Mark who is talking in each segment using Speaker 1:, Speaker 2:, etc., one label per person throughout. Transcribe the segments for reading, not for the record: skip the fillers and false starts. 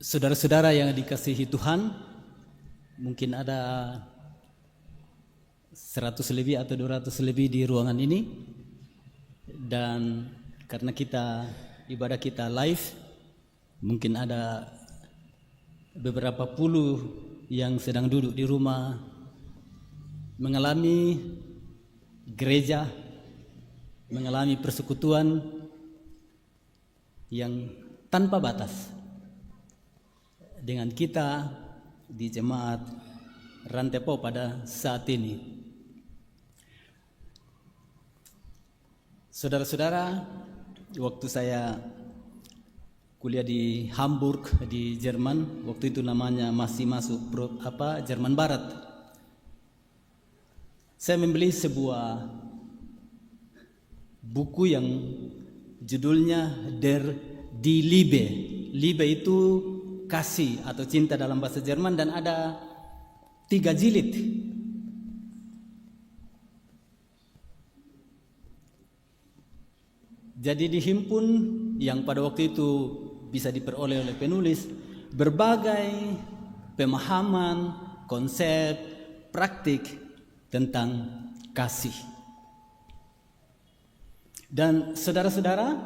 Speaker 1: Saudara-saudara yang dikasihi Tuhan, mungkin ada 100 lebih atau 200 lebih di ruangan ini. Dan karena ibadah kita live, mungkin ada beberapa puluh yang sedang duduk di rumah mengalami gereja, mengalami persekutuan yang tanpa batas dengan kita di jemaat Rantepo pada saat ini. Saudara-saudara, waktu saya kuliah di Hamburg di Jerman, waktu itu namanya masih masuk Jerman Barat. Saya membeli sebuah buku yang judulnya Der die Liebe. Liebe itu kasih atau cinta dalam bahasa Jerman, dan ada 3 jilid. Jadi dihimpun yang pada waktu itu bisa diperoleh oleh penulis berbagai pemahaman, konsep, praktik tentang kasih. Dan saudara-saudara,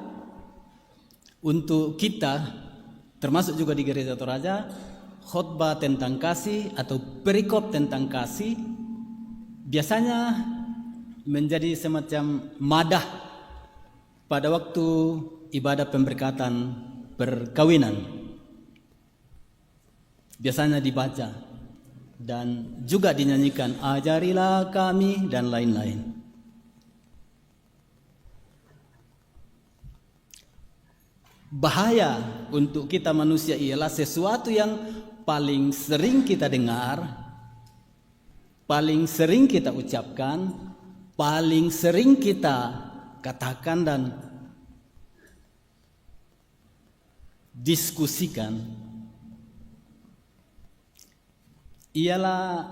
Speaker 1: untuk kita termasuk juga di Gereja Toraja, khotbah tentang kasih atau perikop tentang kasih biasanya menjadi semacam madah pada waktu ibadah pemberkatan perkawinan. Biasanya dibaca dan juga dinyanyikan, ajarilah kami, dan lain-lain. Bahaya untuk kita manusia ialah sesuatu yang paling sering kita dengar, paling sering kita ucapkan, paling sering kita katakan dan diskusikan, ialah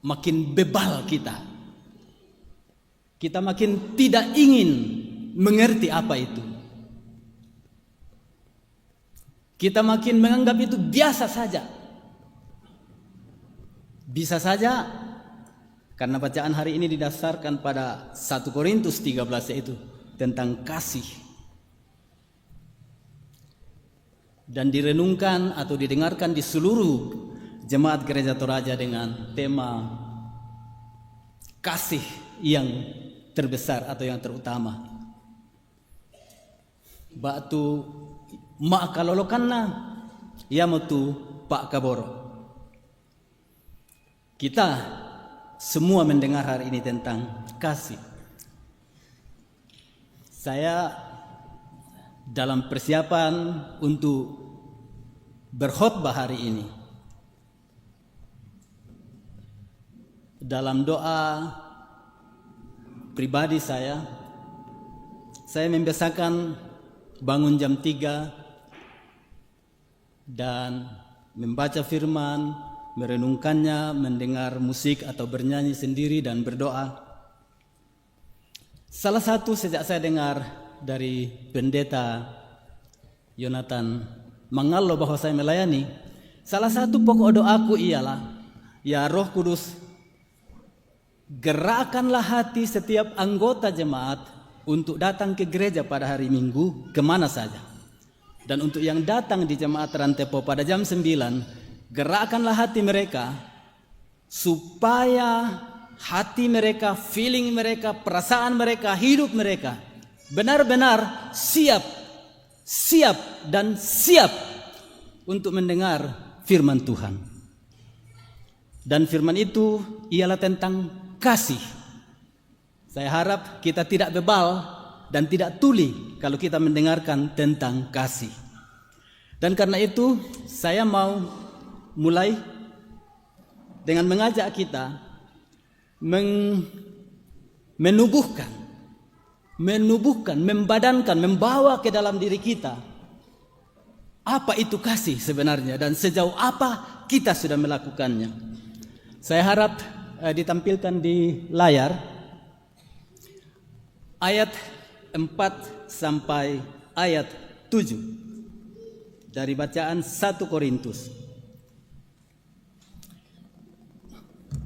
Speaker 1: makin bebal kita. Kita makin tidak ingin mengerti apa itu. Kita makin menganggap itu biasa saja. Bisa saja karena bacaan hari ini didasarkan pada 1 Korintus 13 yaitu tentang kasih. Dan direnungkan atau didengarkan di seluruh jemaat Gereja Toraja dengan tema kasih yang terbesar atau yang terutama. Batu mak kalolokanna yamutu pak kaboro. Kita semua mendengar hari ini tentang kasih. Saya dalam persiapan untuk berkhotbah hari ini, dalam doa pribadi saya membiasakan bangun jam 3 dan membaca firman, merenungkannya, mendengar musik atau bernyanyi sendiri dan berdoa. Salah satu sejak saya dengar dari pendeta Yonatan Mangallo bahwa saya melayani, salah satu pokok doaku ialah, ya Roh Kudus, gerakkanlah hati setiap anggota jemaat untuk datang ke gereja pada hari Minggu kemana saja. Dan untuk yang datang di jemaat Rantepo pada jam 9, gerakkanlah hati mereka supaya hati mereka, feeling mereka, perasaan mereka, hidup mereka benar-benar siap untuk mendengar firman Tuhan. Dan firman itu ialah tentang kasih. Saya harap kita tidak bebal dan tidak tuli kalau kita mendengarkan tentang kasih. Dan karena itu saya mau mulai dengan mengajak kita menubuhkan, membadankan, membawa ke dalam diri kita apa itu kasih sebenarnya dan sejauh apa kita sudah melakukannya. Saya harap ditampilkan di layar ayat 4 sampai ayat 7 dari bacaan 1 Korintus.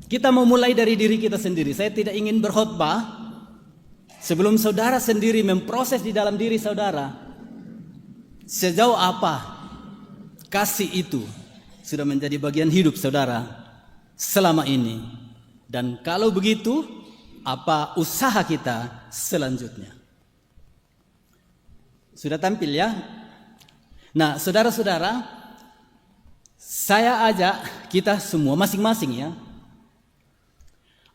Speaker 1: Kita mau mulai dari diri kita sendiri. Saya tidak ingin berkhotbah sebelum saudara sendiri memproses di dalam diri saudara sejauh apa kasih itu sudah menjadi bagian hidup saudara selama ini. Dan kalau begitu, apa usaha kita selanjutnya? Sudah tampil ya? Nah, saudara-saudara, saya ajak kita semua masing-masing ya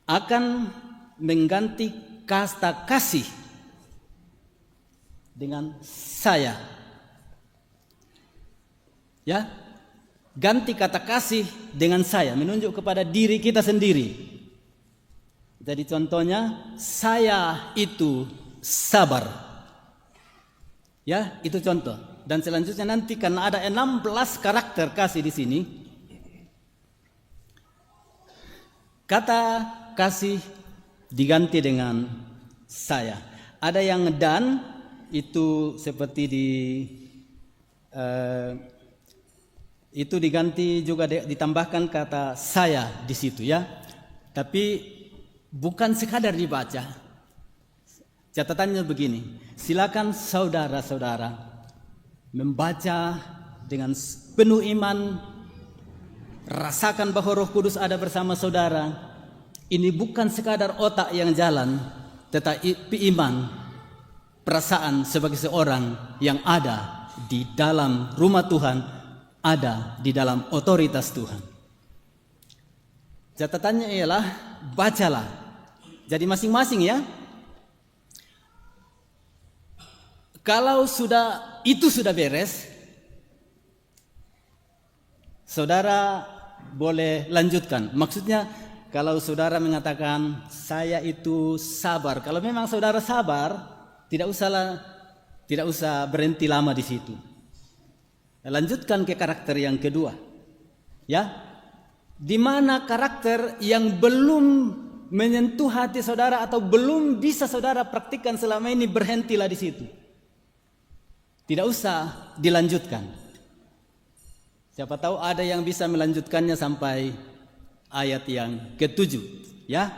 Speaker 1: akan mengganti kata kasih dengan saya. Ya, ganti kata kasih dengan saya, menunjuk kepada diri kita sendiri. Jadi contohnya, saya itu sabar. Ya, itu contoh. Dan selanjutnya nanti karena ada 16 karakter kasih di sini, kata kasih diganti dengan saya. Ada yang dan itu seperti itu diganti juga ditambahkan kata saya di situ ya. Tapi bukan sekadar dibaca. Catatannya begini, silakan saudara-saudara membaca dengan penuh iman, rasakan bahwa Roh Kudus ada bersama saudara. Ini bukan sekadar otak yang jalan, tetapi iman, perasaan sebagai seorang yang ada di dalam rumah Tuhan, ada di dalam otoritas Tuhan. Catatannya ialah bacalah. Jadi masing-masing ya. Kalau itu sudah beres, saudara boleh lanjutkan. Maksudnya kalau saudara mengatakan saya itu sabar, kalau memang saudara sabar, tidak usah berhenti lama di situ. Lanjutkan ke karakter yang kedua. Ya. Di mana karakter yang belum menyentuh hati saudara atau belum bisa saudara praktikkan selama ini, berhentilah di situ. Tidak usah dilanjutkan. Siapa tahu ada yang bisa melanjutkannya sampai ayat yang ke-7, ya.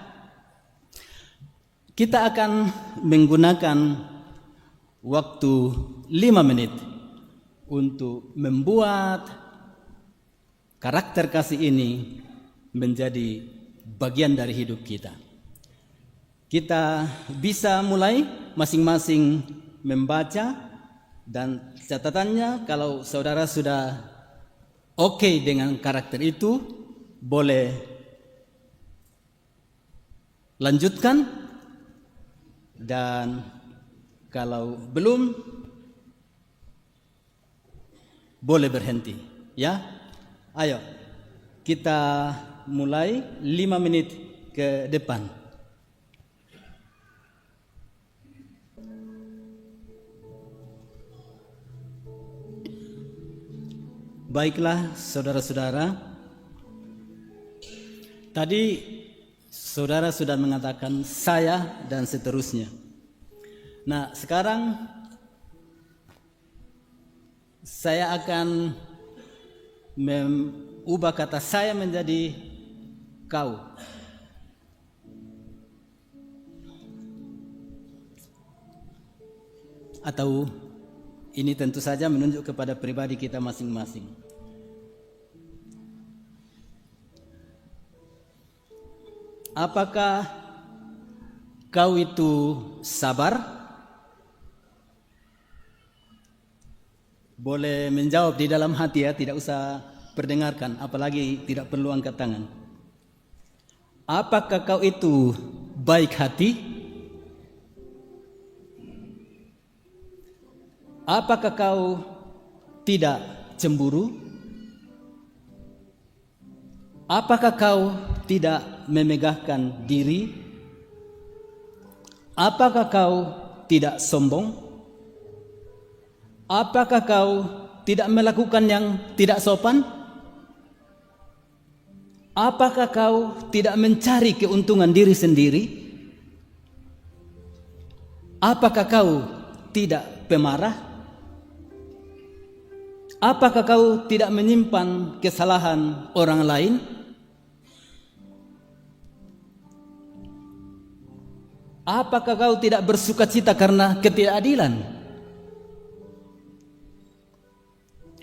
Speaker 1: Kita akan menggunakan waktu 5 menit untuk membuat karakter kasih ini menjadi bagian dari hidup kita. Kita bisa mulai masing-masing membaca, dan catatannya kalau saudara sudah oke dengan karakter itu, boleh lanjutkan, dan kalau belum boleh berhenti ya. Ayo kita mulai 5 menit ke depan. Baiklah saudara-saudara, tadi saudara sudah mengatakan saya dan seterusnya. Nah, sekarang saya akan mengubah kata saya menjadi kau. Atau ini tentu saja menunjuk kepada pribadi kita masing-masing. Apakah kau itu sabar? Boleh menjawab di dalam hati ya, tidak usah perdengarkan, apalagi tidak perlu angkat tangan. Apakah kau itu baik hati? Apakah kau tidak cemburu? Apakah kau tidak memegahkan diri? Apakah kau tidak sombong? Apakah kau tidak melakukan yang tidak sopan? Apakah kau tidak mencari keuntungan diri sendiri? Apakah kau tidak pemarah? Apakah kau tidak menyimpan kesalahan orang lain? Apakah kau tidak bersukacita karena ketidakadilan?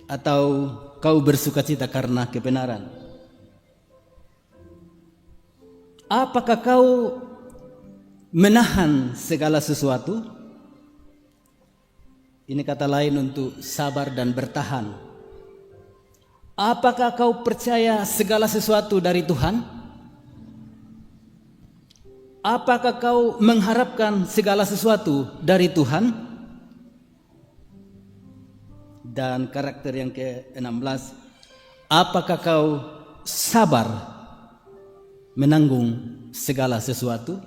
Speaker 1: Atau kau bersukacita karena kebenaran? Apakah kau menahan segala sesuatu? Ini kata lain untuk sabar dan bertahan. Apakah kau percaya segala sesuatu dari Tuhan? Apakah kau mengharapkan segala sesuatu dari Tuhan? Dan karakter yang ke-16, apakah kau sabar menanggung segala sesuatu?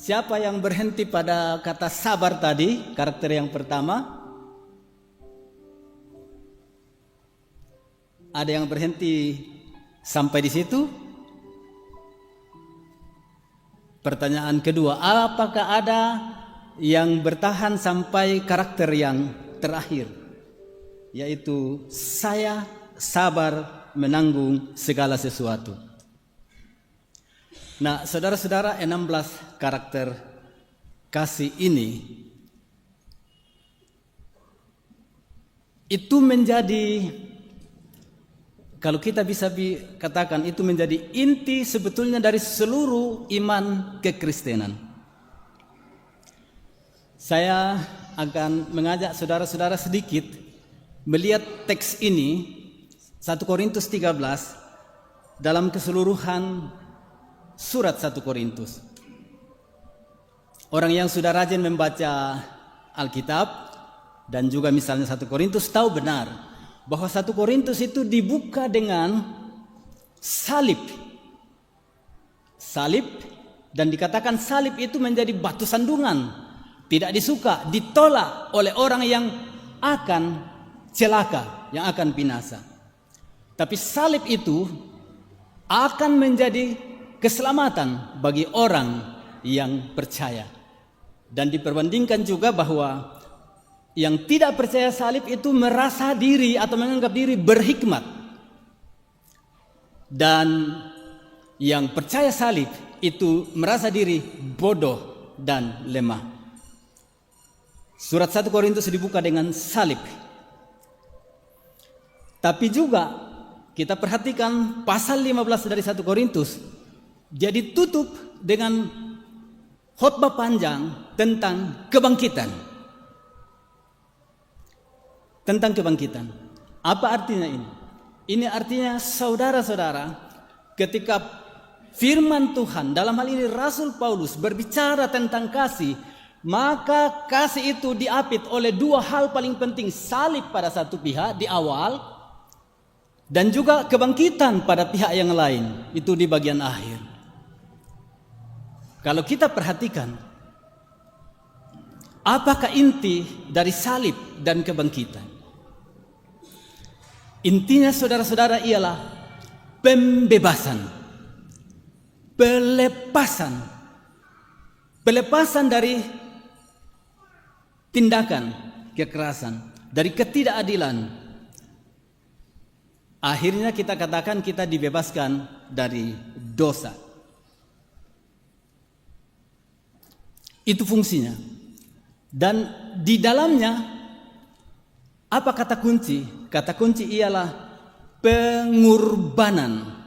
Speaker 1: Siapa yang berhenti pada kata sabar tadi, karakter yang pertama? Ada yang berhenti sampai di situ? Pertanyaan kedua, apakah ada yang bertahan sampai karakter yang terakhir, yaitu saya sabar menanggung segala sesuatu? Nah, saudara-saudara, 16 karakter kasih ini itu menjadi, kalau kita bisa katakan, itu menjadi inti sebetulnya dari seluruh iman kekristenan. Saya akan mengajak saudara-saudara sedikit melihat teks ini, 1 Korintus 13, dalam keseluruhan surat 1 Korintus. Orang yang sudah rajin membaca Alkitab dan juga misalnya 1 Korintus tahu benar bahwa 1 Korintus itu dibuka dengan salib. Salib, dan dikatakan salib itu menjadi batu sandungan, tidak disuka, ditolak oleh orang yang akan celaka, yang akan binasa. Tapi salib itu akan menjadi keselamatan bagi orang yang percaya. Dan diperbandingkan juga bahwa yang tidak percaya salib itu merasa diri atau menganggap diri berhikmat. Dan yang percaya salib itu merasa diri bodoh dan lemah. Surat 1 Korintus dibuka dengan salib. Tapi juga kita perhatikan pasal 15 dari 1 Korintus, jadi tutup dengan khotbah panjang tentang kebangkitan. Tentang kebangkitan. Apa artinya ini? Ini artinya saudara-saudara, ketika firman Tuhan, dalam hal ini Rasul Paulus berbicara tentang kasih, maka kasih itu diapit oleh dua hal paling penting, salib pada satu pihak di awal, dan juga kebangkitan pada pihak yang lain, itu di bagian akhir. Kalau kita perhatikan, apakah inti dari salib dan kebangkitan? Intinya saudara-saudara ialah pembebasan, pelepasan dari tindakan kekerasan, dari ketidakadilan. Akhirnya kita katakan kita dibebaskan dari dosa. Itu fungsinya. Dan di dalamnya apa kata kunci? Kata kunci ialah pengorbanan.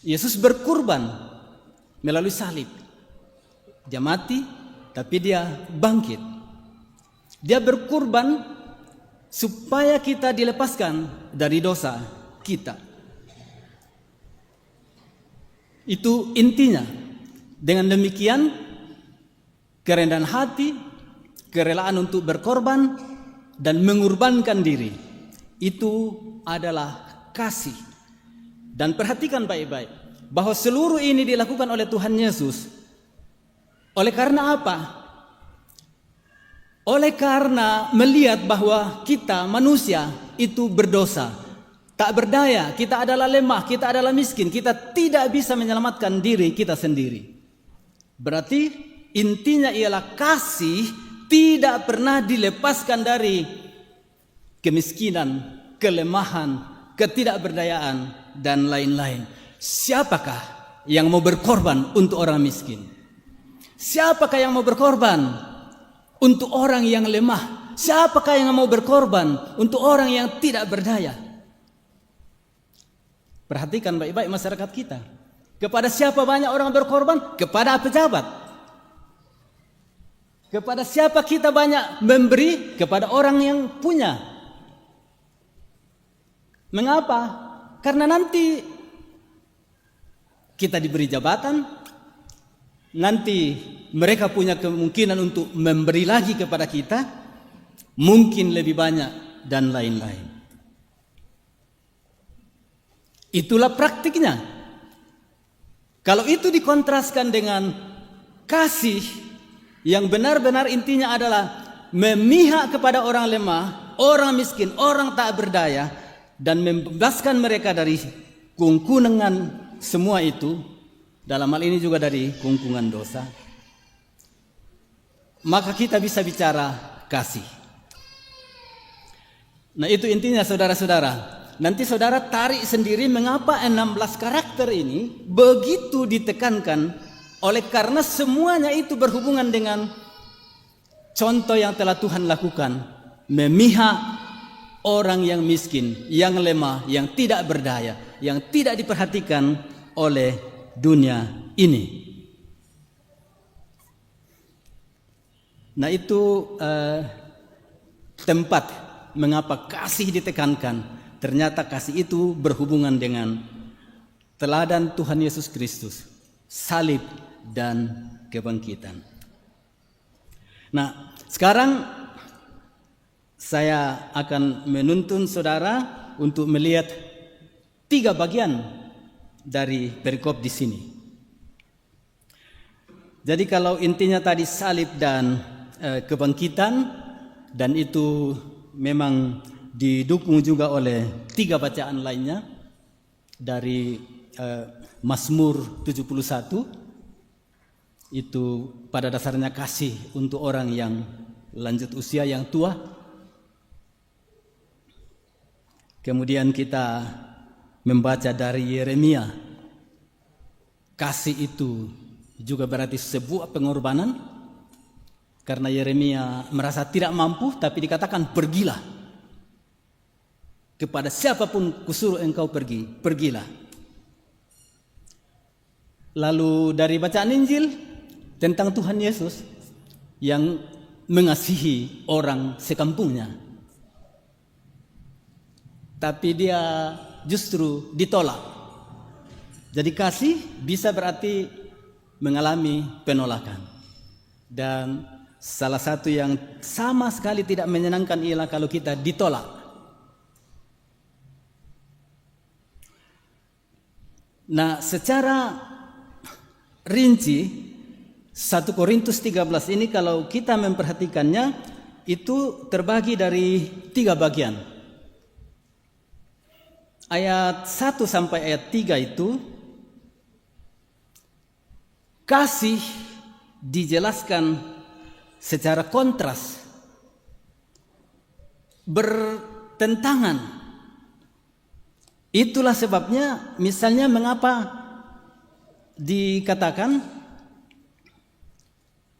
Speaker 1: Yesus berkurban melalui salib. Dia mati, tapi dia bangkit. Dia berkurban supaya kita dilepaskan dari dosa kita. Itu intinya. Dengan demikian, kerendahan hati, kerelaan untuk berkorban dan mengorbankan diri, itu adalah kasih. Dan perhatikan baik-baik bahwa seluruh ini dilakukan oleh Tuhan Yesus. Oleh karena apa? Oleh karena melihat bahwa kita manusia itu berdosa, tak berdaya, kita adalah lemah, kita adalah miskin, kita tidak bisa menyelamatkan diri kita sendiri. Berarti intinya ialah kasih tidak pernah dilepaskan dari kemiskinan, kelemahan, ketidakberdayaan, dan lain-lain. Siapakah yang mau berkorban untuk orang miskin? Siapakah yang mau berkorban untuk orang yang lemah? Siapakah yang mau berkorban untuk orang yang tidak berdaya? Perhatikan baik-baik masyarakat kita. Kepada siapa banyak orang berkorban? Kepada pejabat. Kepada siapa kita banyak memberi? Kepada orang yang punya. Mengapa? Karena nanti kita diberi jabatan, nanti mereka punya kemungkinan untuk memberi lagi kepada kita, mungkin lebih banyak, dan lain-lain. Itulah praktiknya. Kalau itu dikontraskan dengan kasih yang benar-benar intinya adalah memihak kepada orang lemah, orang miskin, orang tak berdaya, dan membebaskan mereka dari kungkungan semua itu, dalam hal ini juga dari kungkungan dosa, maka kita bisa bicara kasih. Nah, itu intinya saudara-saudara. Nanti saudara tarik sendiri mengapa 16 karakter ini begitu ditekankan, oleh karena semuanya itu berhubungan dengan contoh yang telah Tuhan lakukan, memihak orang yang miskin, yang lemah, yang tidak berdaya, yang tidak diperhatikan oleh dunia ini. Nah, itu tempat mengapa kasih ditekankan. Ternyata kasih itu berhubungan dengan teladan Tuhan Yesus Kristus, salib dan kebangkitan. Nah, sekarang saya akan menuntun saudara untuk melihat 3 bagian dari perikop di sini. Jadi kalau intinya tadi salib dan kebangkitan, dan itu memang didukung juga oleh 3 bacaan lainnya dari Mazmur 71, itu pada dasarnya kasih untuk orang yang lanjut usia, yang tua. Kemudian kita membaca dari Yeremia, kasih itu juga berarti sebuah pengorbanan, karena Yeremia merasa tidak mampu, tapi dikatakan pergilah. Kepada siapapun kusuruh engkau pergi, pergilah. Lalu dari bacaan Injil tentang Tuhan Yesus yang mengasihi orang sekampungnya, tapi dia justru ditolak. Jadi kasih bisa berarti mengalami penolakan. Dan salah satu yang sama sekali tidak menyenangkan ialah kalau kita ditolak. Nah, secara rinci 1 Korintus 13 ini kalau kita memperhatikannya itu terbagi dari 3 bagian. Ayat 1 sampai ayat 3 itu kasih dijelaskan secara kontras, bertentangan. Itulah sebabnya misalnya mengapa dikatakan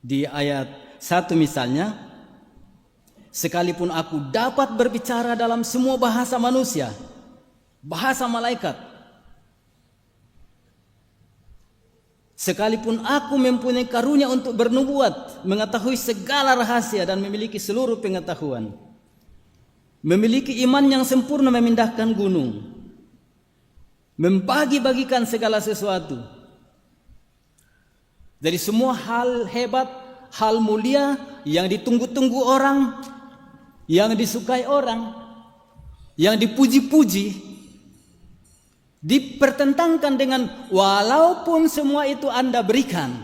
Speaker 1: di ayat 1 misalnya, sekalipun aku dapat berbicara dalam semua bahasa manusia, bahasa malaikat, sekalipun aku mempunyai karunia untuk bernubuat, mengetahui segala rahasia dan memiliki seluruh pengetahuan, memiliki iman yang sempurna memindahkan gunung, membagi-bagikan segala sesuatu. Dari semua hal hebat, hal mulia yang ditunggu-tunggu orang, yang disukai orang, yang dipuji-puji, dipertentangkan dengan walaupun semua itu Anda berikan,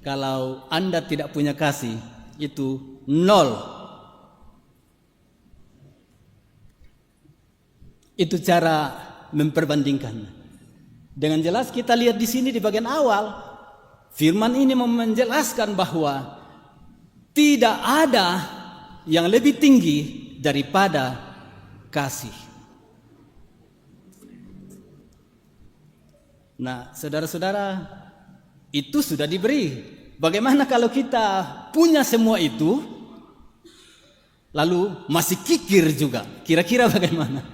Speaker 1: kalau Anda tidak punya kasih, itu nol. Itu cara memperbandingkan. Dengan jelas kita lihat di sini di bagian awal, Firman ini menjelaskan bahwa tidak ada yang lebih tinggi daripada kasih. Nah, saudara-saudara, itu sudah diberi. Bagaimana kalau kita punya semua itu, lalu masih kikir juga? Kira-kira bagaimana?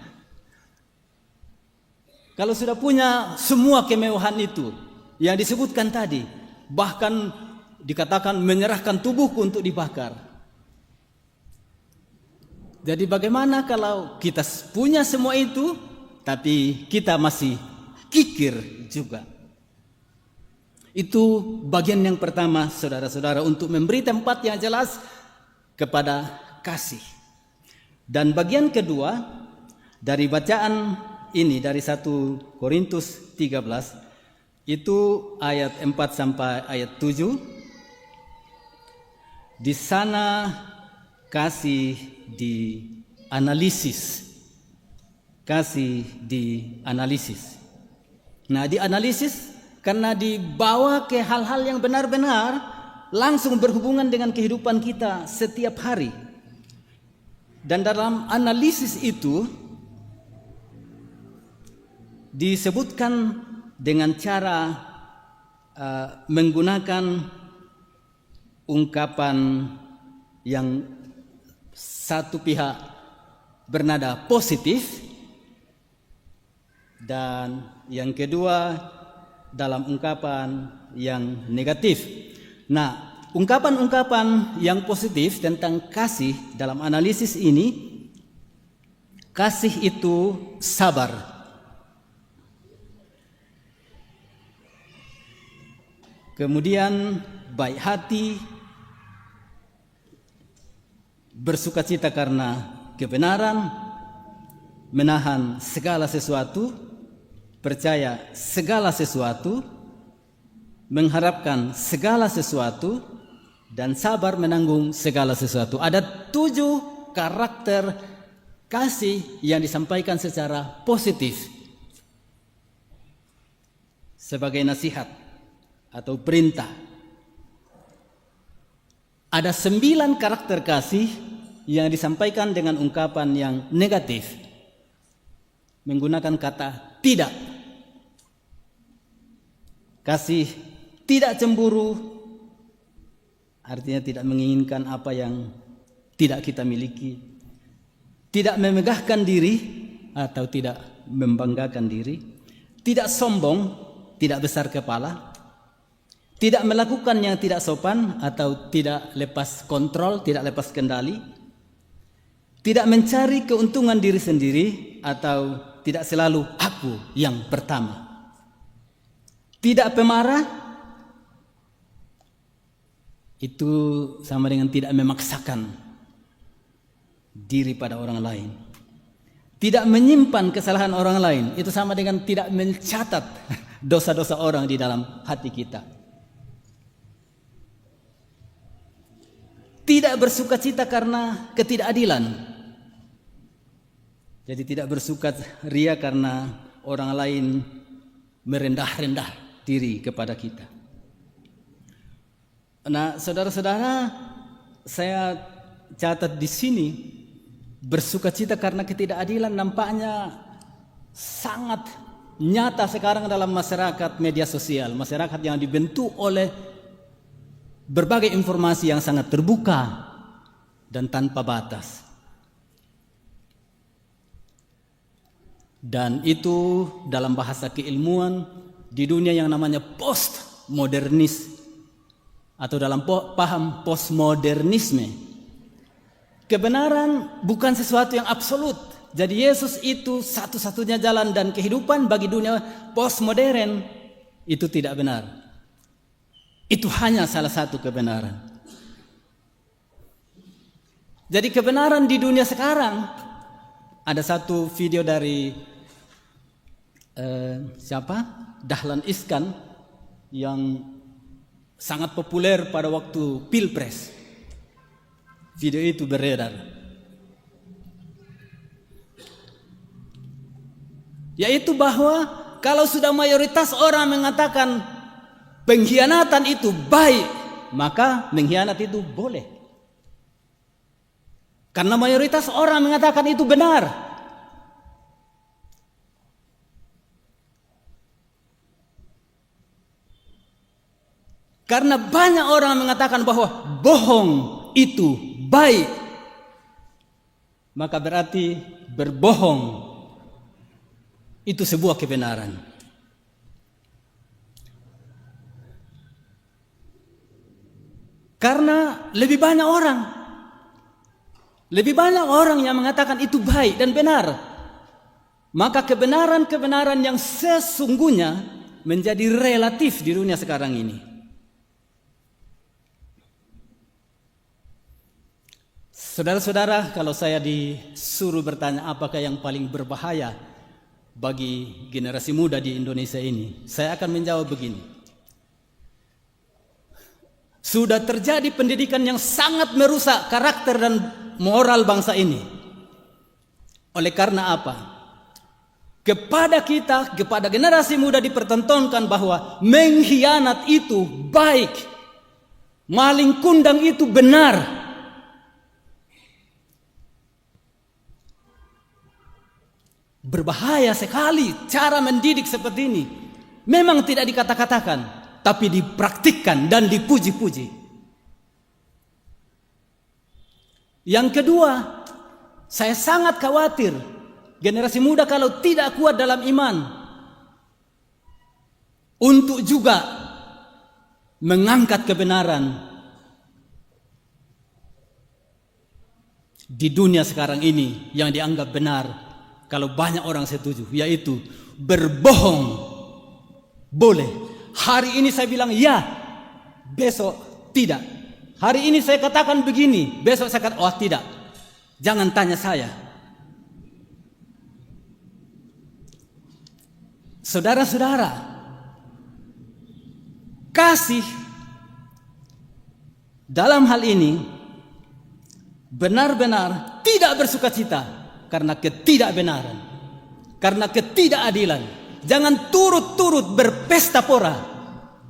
Speaker 1: Kalau sudah punya semua kemewahan itu yang disebutkan tadi, bahkan dikatakan menyerahkan tubuhku untuk dibakar. Jadi bagaimana kalau kita punya semua itu, tapi kita masih kikir juga? Itu bagian yang pertama, saudara-saudara, untuk memberi tempat yang jelas kepada kasih. Dan bagian kedua dari bacaan ini dari 1 Korintus 13 itu ayat 4 sampai ayat 7. Di sana kasih dianalisis. Kasih dianalisis. Nah, dianalisis karena dibawa ke hal-hal yang benar-benar langsung berhubungan dengan kehidupan kita setiap hari. Dan dalam analisis itu disebutkan dengan cara menggunakan ungkapan yang satu pihak bernada positif dan yang kedua dalam ungkapan yang negatif. Nah, ungkapan-ungkapan yang positif tentang kasih dalam analisis ini, kasih itu sabar. Kemudian baik hati, bersukacita karena kebenaran, menahan segala sesuatu, percaya segala sesuatu, mengharapkan segala sesuatu, dan sabar menanggung segala sesuatu. Ada 7 karakter kasih yang disampaikan secara positif sebagai nasihat atau perintah. Ada 9 karakter kasih yang disampaikan dengan ungkapan yang negatif, menggunakan kata tidak. Kasih tidak cemburu, artinya tidak menginginkan apa yang tidak kita miliki. Tidak memegahkan diri atau tidak membanggakan diri. Tidak sombong, tidak besar kepala. Tidak melakukan yang tidak sopan atau tidak lepas kontrol, tidak lepas kendali. Tidak mencari keuntungan diri sendiri atau tidak selalu aku yang pertama. Tidak pemarah, itu sama dengan tidak memaksakan diri pada orang lain. Tidak menyimpan kesalahan orang lain, itu sama dengan tidak mencatat dosa-dosa orang di dalam hati kita. Tidak bersukacita karena ketidakadilan. Jadi tidak bersuka ria karena orang lain merendah-rendah diri kepada kita. Nah, saudara-saudara, saya catat di sini, bersukacita karena ketidakadilan nampaknya sangat nyata sekarang dalam masyarakat media sosial, masyarakat yang dibentuk oleh berbagai informasi yang sangat terbuka dan tanpa batas. Dan itu dalam bahasa keilmuan di dunia yang namanya postmodernis atau dalam paham postmodernisme. Kebenaran bukan sesuatu yang absolut. Jadi Yesus itu satu-satunya jalan dan kehidupan bagi dunia postmodern itu tidak benar. Itu hanya salah satu kebenaran. Jadi kebenaran di dunia sekarang, ada satu video dari Dahlan Iskan yang sangat populer pada waktu Pilpres. Video itu beredar, yaitu bahwa kalau sudah mayoritas orang mengatakan pengkhianatan itu baik, maka mengkhianat itu boleh. Karena mayoritas orang mengatakan itu benar. Karena banyak orang mengatakan bahwa bohong itu baik, maka berarti berbohong itu sebuah kebenaran. Karena lebih banyak orang yang mengatakan itu baik dan benar, maka kebenaran-kebenaran yang sesungguhnya menjadi relatif di dunia sekarang ini. Saudara-saudara, kalau saya disuruh bertanya apakah yang paling berbahaya bagi generasi muda di Indonesia ini, saya akan menjawab begini. Sudah terjadi pendidikan yang sangat merusak karakter dan moral bangsa ini. Oleh karena apa? Kepada generasi muda dipertontonkan bahwa mengkhianat itu baik, maling kundang itu benar. Berbahaya sekali cara mendidik seperti ini. Memang tidak dikata-katakan, tapi dipraktikkan dan dipuji-puji. Yang kedua, saya sangat khawatir generasi muda kalau tidak kuat dalam iman untuk juga mengangkat kebenaran di dunia sekarang ini yang dianggap benar. Kalau banyak orang setuju, yaitu berbohong boleh. Hari ini saya bilang ya, besok tidak. Hari ini saya katakan begini, besok saya katakan oh tidak. Jangan tanya saya. Saudara-saudara, kasih dalam hal ini benar-benar tidak bersukacita. Karena ketidakbenaran, karena ketidakadilan. Jangan turut-turut berpesta pora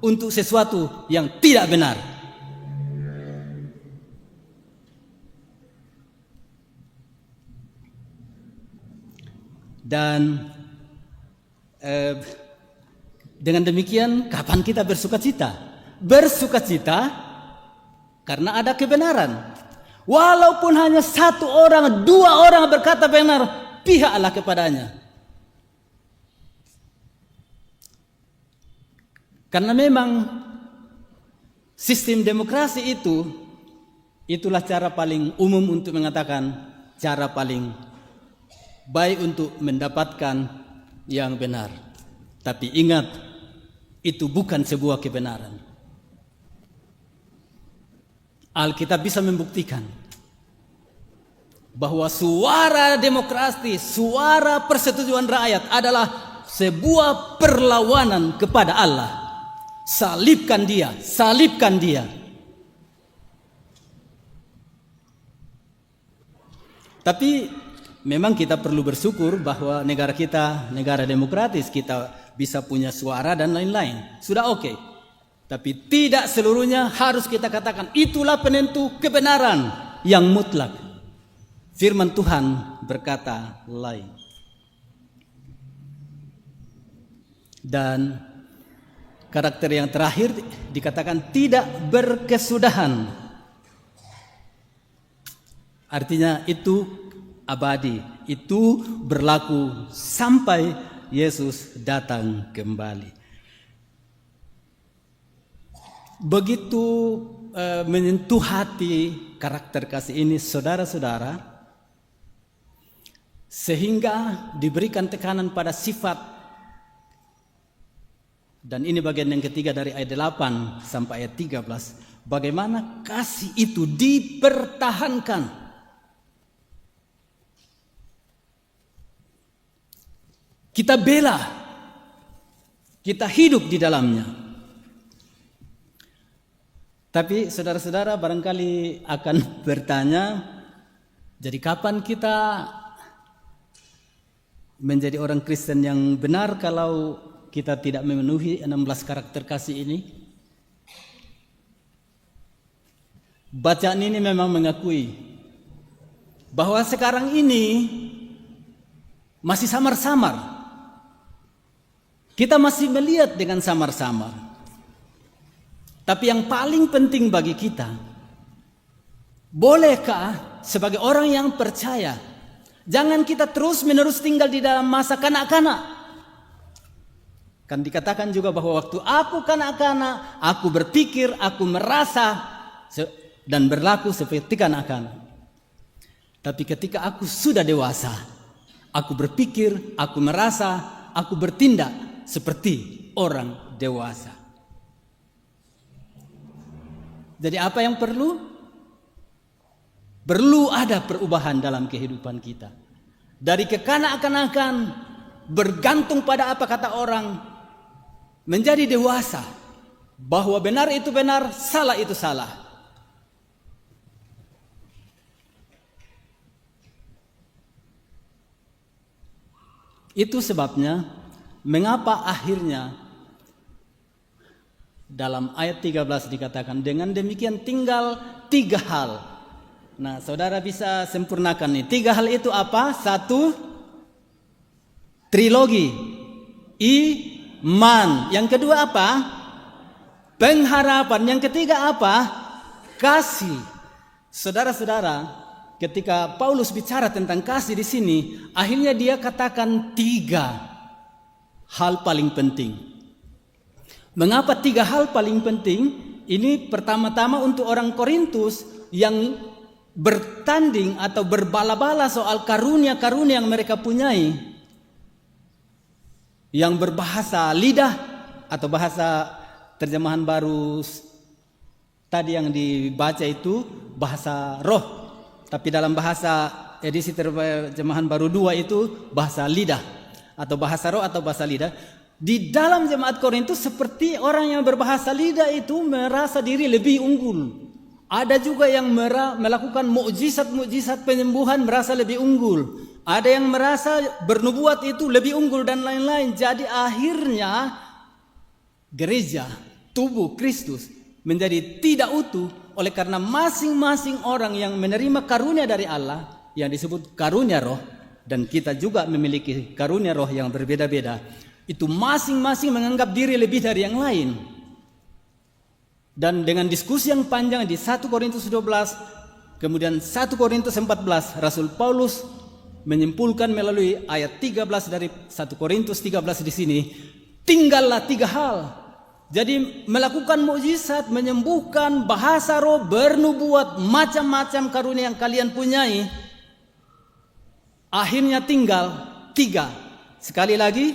Speaker 1: untuk sesuatu yang tidak benar. Dan dengan demikian, kapan kita bersukacita? Bersukacita karena ada kebenaran. Walaupun hanya satu orang, dua orang berkata benar, pihaklah kepadanya. Karena memang sistem demokrasi itulah cara paling umum untuk mengatakan cara paling baik untuk mendapatkan yang benar. Tapi ingat, itu bukan sebuah kebenaran. Alkitab bisa membuktikan bahwa suara demokrasi, suara persetujuan rakyat adalah sebuah perlawanan kepada Allah. Salibkan dia, salibkan dia. Tapi memang kita perlu bersyukur bahwa negara kita negara demokratis, kita bisa punya suara dan lain-lain. Sudah oke. Tapi tidak seluruhnya harus kita katakan itulah penentu kebenaran yang mutlak. Firman Tuhan berkata lain. Dan karakter yang terakhir dikatakan tidak berkesudahan. Artinya itu abadi, itu berlaku sampai Yesus datang kembali. Begitu menyentuh hati karakter kasih ini saudara-saudara, sehingga diberikan tekanan pada sifat, dan ini bagian yang ketiga dari ayat 8 sampai ayat 13, bagaimana kasih itu dipertahankan. Kita bela, kita hidup di dalamnya. Tapi saudara-saudara barangkali akan bertanya, jadi kapan kita menjadi orang Kristen yang benar kalau kita tidak memenuhi 16 karakter kasih ini? bacaan ini memang mengakui bahwa sekarang ini masih samar-samar. Kita masih melihat dengan samar-samar. Tapi yang paling penting bagi kita, bolehkah sebagai orang yang percaya, jangan kita terus-menerus tinggal di dalam masa kanak-kanak. Kan dikatakan juga bahwa waktu aku kanak-kanak, aku berpikir, aku merasa dan berlaku seperti kanak-kanak. Tapi ketika aku sudah dewasa, aku berpikir, aku merasa, aku bertindak seperti orang dewasa. Jadi apa yang perlu? Perlu ada perubahan dalam kehidupan kita. Dari kekanak-kanakan, bergantung pada apa kata orang, menjadi dewasa, bahwa benar itu benar, salah itu salah. Itu sebabnya mengapa akhirnya dalam ayat 13 dikatakan, dengan demikian tinggal 3 hal. Nah, saudara bisa sempurnakan nih. 3 hal itu apa? 1, trilogi, iman. Yang kedua apa? Pengharapan. Yang ketiga apa? Kasih. Saudara-saudara, ketika Paulus bicara tentang kasih di sini, akhirnya dia katakan 3 hal paling penting. Mengapa 3 hal paling penting? Ini pertama-tama untuk orang Korintus yang bertanding atau berbala-bala soal karunia-karunia yang mereka punyai. Yang berbahasa lidah atau bahasa terjemahan baru tadi yang dibaca itu bahasa roh. Tapi dalam bahasa edisi terjemahan baru 2 itu bahasa lidah atau bahasa roh atau bahasa lidah. Di dalam jemaat Korintus seperti orang yang berbahasa lidah itu merasa diri lebih unggul. Ada juga yang melakukan mukjizat-mukjizat penyembuhan merasa lebih unggul. Ada yang merasa bernubuat itu lebih unggul dan lain-lain. Jadi akhirnya gereja, tubuh Kristus menjadi tidak utuh oleh karena masing-masing orang yang menerima karunia dari Allah yang disebut karunia roh, dan kita juga memiliki karunia roh yang berbeda-beda. Itu masing-masing menganggap diri lebih dari yang lain. Dan dengan diskusi yang panjang di 1 Korintus 12, kemudian 1 Korintus 14, Rasul Paulus menyimpulkan melalui ayat 13 dari 1 Korintus 13 di sini, tinggallah 3 hal. Jadi melakukan mukjizat, menyembuhkan, bahasa roh, bernubuat, macam-macam karunia yang kalian punyai, akhirnya tinggal 3. Sekali lagi,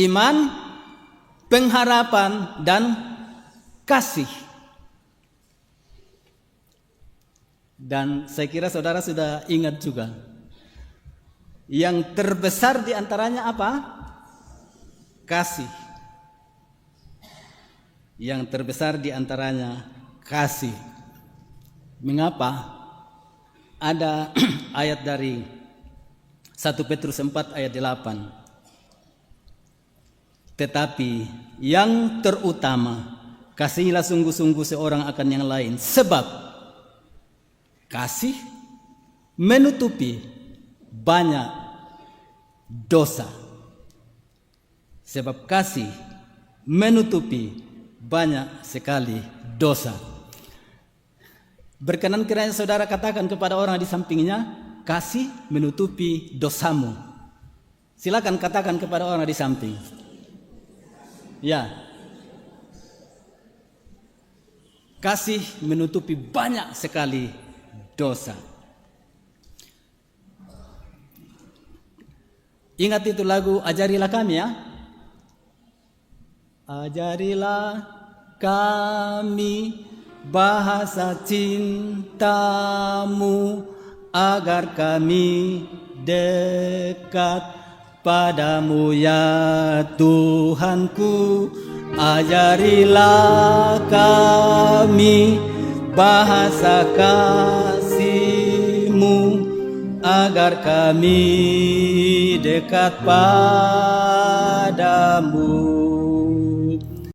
Speaker 1: iman, pengharapan, dan kasih. Dan saya kira saudara sudah ingat juga, yang terbesar di antaranya apa? Kasih. Yang terbesar di antaranya kasih. Mengapa? Ada ayat dari 1 Petrus 4 ayat 8. Tetapi yang terutama, kasihilah sungguh-sungguh seorang akan yang lain, sebab kasih menutupi banyak dosa. Sebab kasih menutupi banyak sekali dosa. Berkenan kiranya saudara katakan kepada orang di sampingnya, kasih menutupi dosamu. Silakan katakan kepada orang di samping. Ya. Kasih menutupi banyak sekali dosa. Ingat itu lagu Ajarilah Kami ya. Ajarilah kami bahasa cintamu, agar kami dekat padamu ya Tuhanku. Ajarilah kami bahasa kasih-Mu, agar kami dekat padamu.